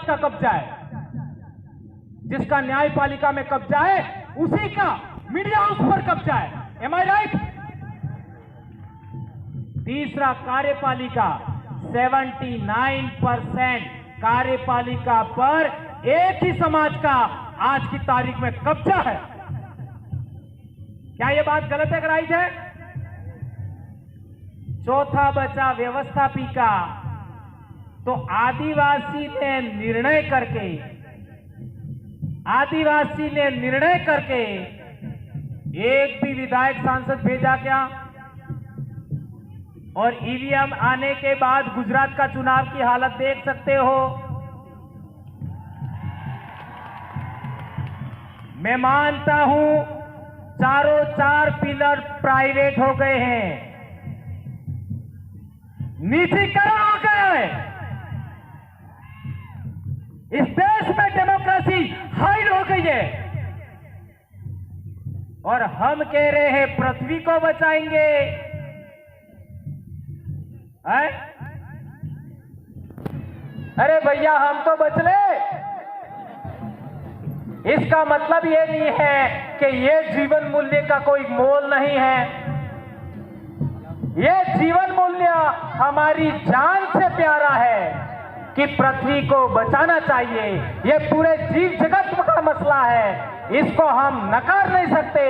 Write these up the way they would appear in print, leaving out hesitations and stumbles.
समाज का कब्जा है। जिसका न्यायपालिका में कब्जा है उसी का मीडिया हाउस पर कब्जा है। एम आई राइट? तीसरा, कार्यपालिका। 79% कार्यपालिका पर एक ही समाज का आज की तारीख में कब्जा है। क्या यह बात गलत है कि राइट है? चौथा बचा व्यवस्थापिका। तो आदिवासी ने निर्णय करके एक भी विधायक सांसद भेजा क्या? और ईवीएम आने के बाद गुजरात का चुनाव की हालत देख सकते हो। मैं मानता हूं चारों चार पिलर प्राइवेट हो गए हैं, निजीकरण हो गया है। इस देश में डेमोक्रेसी हाइड हो गई है और हम कह रहे हैं पृथ्वी को बचाएंगे। है? अरे भैया हम तो बच ले। इसका मतलब ये नहीं है कि ये जीवन मूल्य का कोई मोल नहीं है। ये जीवन मूल्य हमारी जान से प्यारा है कि पृथ्वी को बचाना चाहिए। ये पूरे जीव जगत का मसला है, इसको हम नकार नहीं सकते।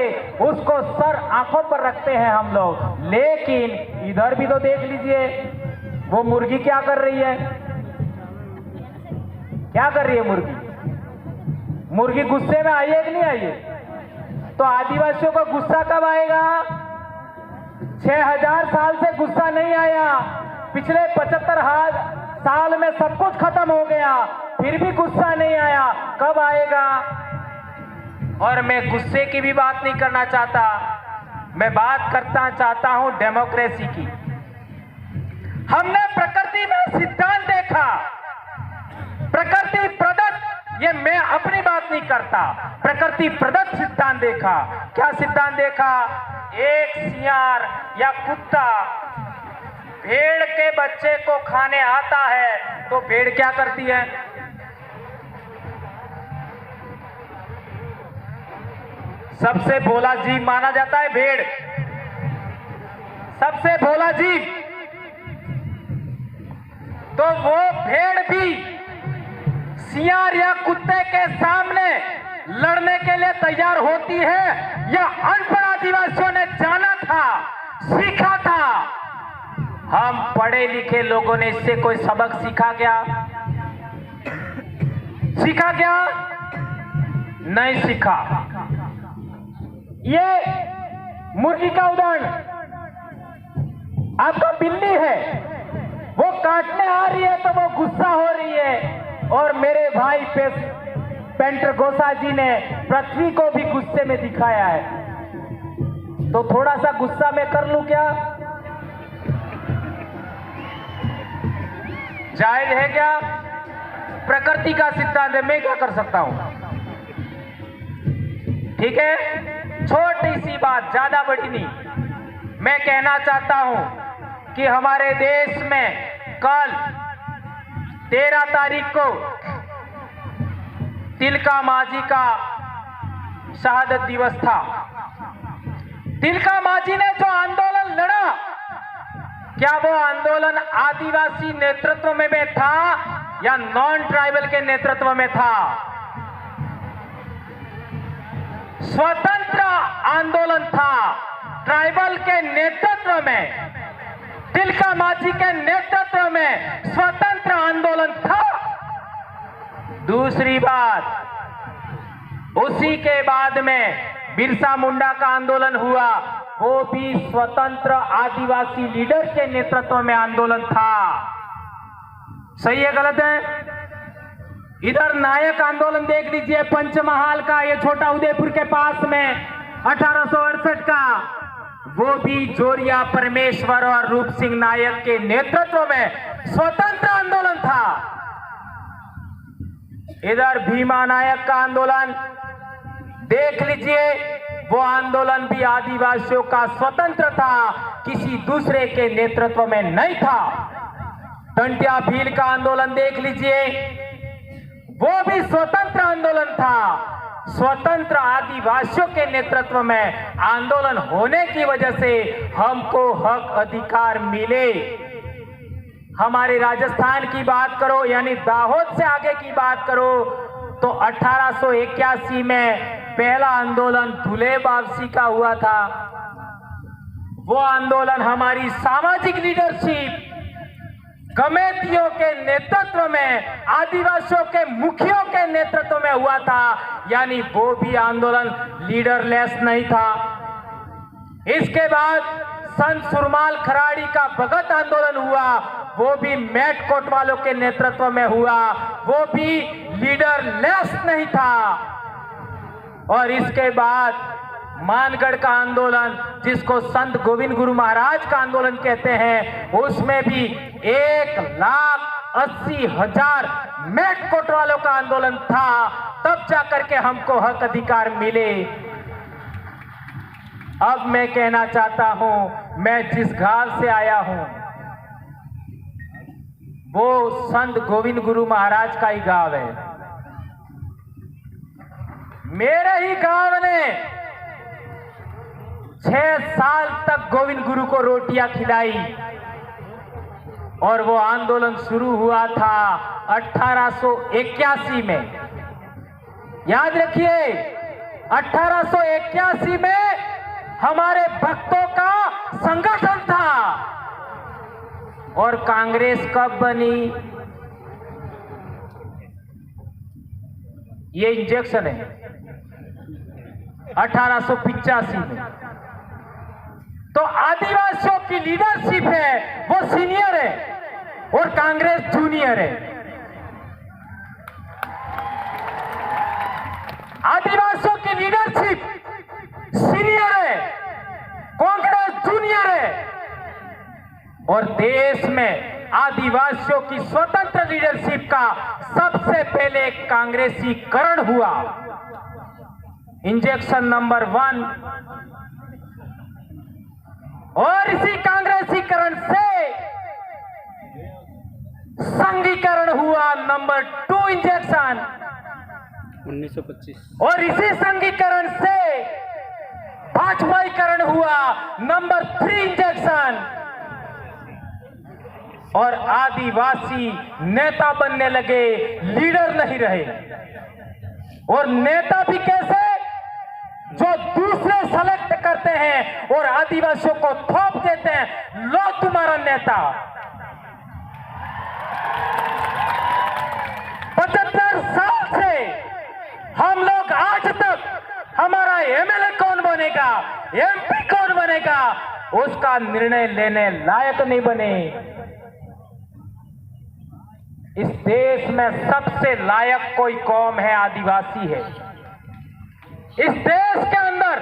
उसको सर आंखों पर रखते हैं हम लोग। लेकिन इधर भी तो देख लीजिए, वो मुर्गी क्या कर रही है? क्या कर रही है मुर्गी? मुर्गी गुस्से में आई है कि नहीं आई है? तो आदिवासियों को गुस्सा कब आएगा? 6000 साल से गुस्सा नहीं आया। पिछले 75 साल में सब कुछ खत्म हो गया, फिर भी गुस्सा नहीं आया। कब आएगा? और मैं गुस्से की भी बात नहीं करना चाहता, मैं बात करना चाहता हूं डेमोक्रेसी की। हमने प्रकृति में सिद्धांत देखा, प्रकृति प्रदत्त, ये मैं अपनी बात नहीं करता, प्रकृति प्रदत्त सिद्धांत देखा। क्या सिद्धांत देखा? एक सियार या कुत्ता भेड़ के बच्चे को खाने आता है तो भेड़ क्या करती है? सबसे भोला जीव माना जाता है भेड़, सबसे भोला जीव। तो वो भेड़ भी सियार या कुत्ते के सामने लड़ने के लिए तैयार होती है। या अनपढ़ आदिवासियों ने जाना था, सीखा था। हम पढ़े लिखे लोगों ने इससे कोई सबक सीखा क्या? सीखा क्या? नहीं सीखा। ये मुर्गी का उदाहरण, आपका बिल्ली है, वो काटने आ रही है तो वो गुस्सा हो रही है। और मेरे भाई पेंटर गोसा जी ने पृथ्वी को भी गुस्से में दिखाया है। तो थोड़ा सा गुस्सा मैं कर लूं क्या? जायज है क्या? प्रकृति का सिद्धांत है, मैं क्या कर सकता हूं? ठीक है, छोटी सी बात, ज्यादा बड़ी नहीं। मैं कहना चाहता हूं कि हमारे देश में कल 13 तारीख को तिलका मांझी का शहादत दिवस था। तिलका मांझी ने जो आंदोलन लड़ा, क्या वो आंदोलन आदिवासी नेतृत्व में था या नॉन ट्राइबल के नेतृत्व में था? स्वतंत्र आंदोलन था, ट्राइबल के नेतृत्व में, तिलका मांझी के नेतृत्व में स्वतंत्र आंदोलन था। दूसरी बात, उसी के बाद में बिरसा मुंडा का आंदोलन हुआ, वो भी स्वतंत्र आदिवासी लीडर के नेतृत्व में आंदोलन था। सही है गलत है? इधर नायक आंदोलन देख लीजिए, पंचमहाल का, ये छोटा उदयपुर के पास में 1868 का, वो भी जोरिया परमेश्वर और रूप सिंह नायक के नेतृत्व में स्वतंत्र आंदोलन था। इधर भीमा नायक का आंदोलन देख लीजिए, वो आंदोलन भी आदिवासियों का स्वतंत्र था, किसी दूसरे के नेतृत्व में नहीं था। टंटिया भील का आंदोलन देख लीजिए, वो भी स्वतंत्र आंदोलन था। स्वतंत्र आदिवासियों के नेतृत्व में आंदोलन होने की वजह से हमको हक अधिकार मिले। हमारे राजस्थान की बात करो, यानी दाहोद से आगे की बात करो, तो 1881 में पहला आंदोलन धुले वापसी का हुआ था। वो आंदोलन हमारी सामाजिक लीडरशिप कमेटियों के नेतृत्व में, आदिवासियों के मुखियों के नेतृत्व में हुआ था, यानी वो भी आंदोलन लीडरलेस नहीं था। इसके बाद संत सुरमाल खराड़ी का भगत आंदोलन हुआ, वो भी मैट कोट वालों के नेतृत्व में हुआ, वो भी लीडरलेस नहीं था। और इसके बाद मानगढ़ का आंदोलन, जिसको संत गोविंद गुरु महाराज का आंदोलन कहते हैं, उसमें भी 1,80,000 मैट कोट वालों का आंदोलन था, तब जाकर के हमको हक अधिकार मिले। अब मैं कहना चाहता हूं, मैं जिस गांव से आया हूं वो संत गोविंद गुरु महाराज का ही गांव है। मेरे ही गांव ने 6 साल तक गोविंद गुरु को रोटियां खिलाई, और वो आंदोलन शुरू हुआ था 1881 में। याद रखिए, 1881 में हमारे भक्तों का संगठन था। और कांग्रेस कब बनी? ये इंजेक्शन है 1885 में। तो आदिवासियों की लीडरशिप है वो सीनियर है और कांग्रेस जूनियर है। आदिवासियों की लीडरशिप सीनियर है, कांग्रेस जूनियर है। और देश में आदिवासियों की स्वतंत्र लीडरशिप का सबसे पहले कांग्रेसीकरण हुआ। Injection number 1। और इसी कांग्रेसीकरण से संघीकरण हुआ नंबर 2 इंजेक्शन 1925। और इसी संघीकरण से भाजपाईकरण हुआ नंबर 3 इंजेक्शन। और आदिवासी नेता बनने लगे, लीडर नहीं रहे। और नेता भी कैसे? जो दूसरे सेलेक्ट करते हैं और आदिवासियों को थोप देते हैं, लो तुम्हारा नेता। 75 साल से हम लोग आज तक हमारा एमएलए कौन बनेगा, एमपी कौन बनेगा, उसका निर्णय लेने लायक नहीं बने। इस देश में सबसे लायक कोई कौम है, आदिवासी है। इस देश के अंदर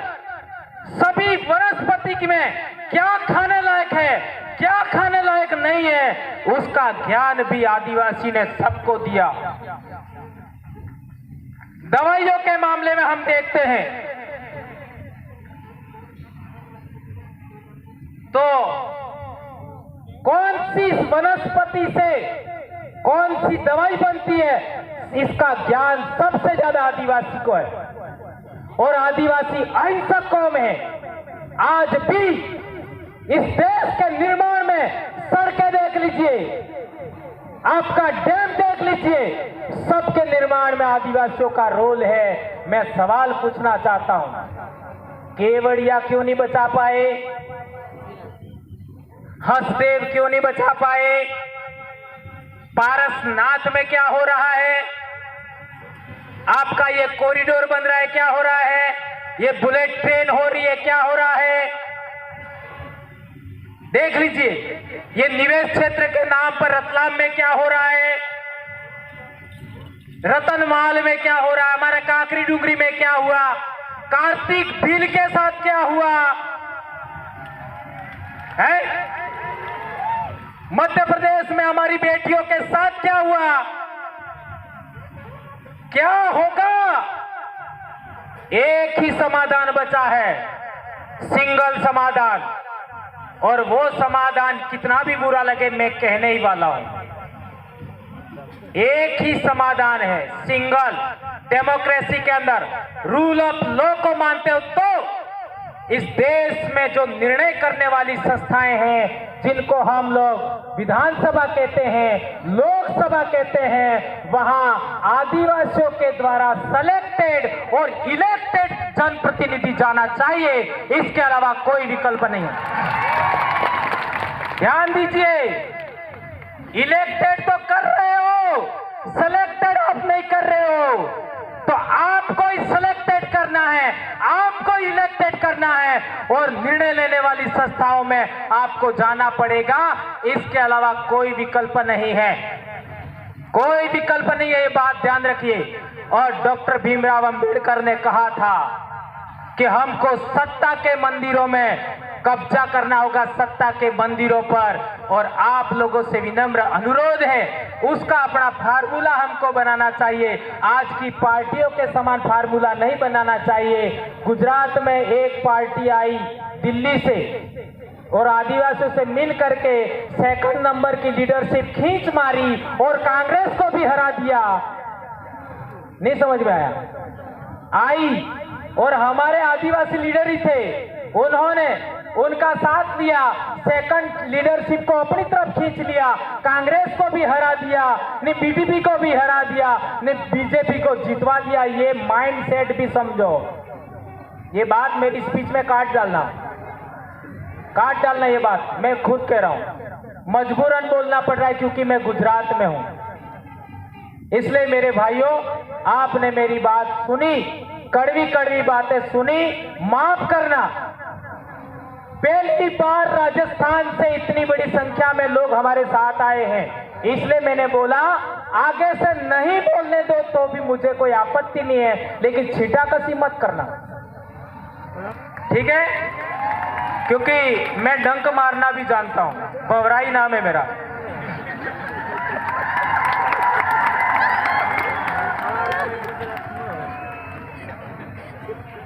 सभी वनस्पति में क्या खाने लायक है, क्या खाने लायक नहीं है, उसका ज्ञान भी आदिवासी ने सबको दिया। दवाइयों के मामले में हम देखते हैं तो कौन सी वनस्पति से कौन सी दवाई बनती है, इसका ज्ञान सबसे ज्यादा आदिवासी को है। और आदिवासी अहिंसक कौम है। आज भी इस देश के निर्माण में सड़कें देख लीजिए, आपका डैम देख लीजिए, सबके निर्माण में आदिवासियों का रोल है। मैं सवाल पूछना चाहता हूं, केवड़िया क्यों नहीं बचा पाए? हंसदेव क्यों नहीं बचा पाए? पारसनाथ में क्या हो रहा है? आपका ये कॉरिडोर बन रहा है, क्या हो रहा है? ये बुलेट ट्रेन हो रही है, क्या हो रहा है? देख लीजिए, ये निवेश क्षेत्र के नाम पर रतलाम में क्या हो रहा है, रतनमाल में क्या हो रहा है, हमारे काकरी डुंगरी में क्या हुआ, कार्तिक भील के साथ क्या हुआ है, मध्य प्रदेश में हमारी बेटियों के साथ क्या हुआ, क्या होगा? एक ही समाधान बचा है, सिंगल समाधान। और वो समाधान कितना भी बुरा लगे, मैं कहने ही वाला हूं। एक ही समाधान है, सिंगल। डेमोक्रेसी के अंदर रूल ऑफ लॉ को मानते हो तो इस देश में जो निर्णय करने वाली संस्थाएं हैं, जिनको हम लोग विधानसभा कहते हैं, लोकसभा कहते हैं, वहां आदिवासियों के द्वारा सेलेक्टेड और इलेक्टेड जनप्रतिनिधि जाना चाहिए। इसके अलावा कोई विकल्प नहीं है। ध्यान दीजिए, इलेक्टेड तो कर रहे हो, सेलेक्टेड आप नहीं कर रहे हो, तो आपको सिलेक्टेड करना है, आपको इलेक्टेड करना है और निर्णय लेने वाली संस्थाओं में आपको जाना पड़ेगा। इसके अलावा कोई विकल्प नहीं है, कोई विकल्प नहीं है, ये बात ध्यान रखिए। और डॉक्टर भीमराव अंबेडकर ने कहा था कि हमको सत्ता के मंदिरों में कब्जा करना होगा, सत्ता के मंदिरों पर, और आप लोगों से विनम्र अनुरोध है, उसका अपना फार्मूला हमको बनाना चाहिए। आज की पार्टियों के समान फार्मूला नहीं बनाना चाहिए। गुजरात में एक पार्टी आई दिल्ली से और आदिवासियों से मिल करके सेकंड नंबर की लीडरशिप खींच मारी और कांग्रेस को भी हरा दिया। नहीं समझ में आया? आई और हमारे आदिवासी लीडर ही थे, उन्होंने उनका साथ दिया, सेकंड लीडरशिप को अपनी तरफ खींच लिया, कांग्रेस को भी हरा दिया, ने बीजेपी को भी हरा दिया, ने बीजेपी को जितवा दिया। ये माइंडसेट भी समझो। ये बात मेरी स्पीच में काट डालना ये बात मैं खुद कह रहा हूं, मजबूरन बोलना पड़ रहा है क्योंकि मैं गुजरात में हूं। इसलिए मेरे भाइयों, आपने मेरी बात सुनी, कड़वी कड़वी बातें सुनी, माफ करना। पहली बार राजस्थान से इतनी बड़ी संख्या में लोग हमारे साथ आए हैं, इसलिए मैंने बोला आगे से नहीं बोलने दो तो भी मुझे कोई आपत्ति नहीं है, लेकिन छीटाकसी मत करना, ठीक है? क्योंकि मैं डंक मारना भी जानता हूं, बवराई नाम है मेरा।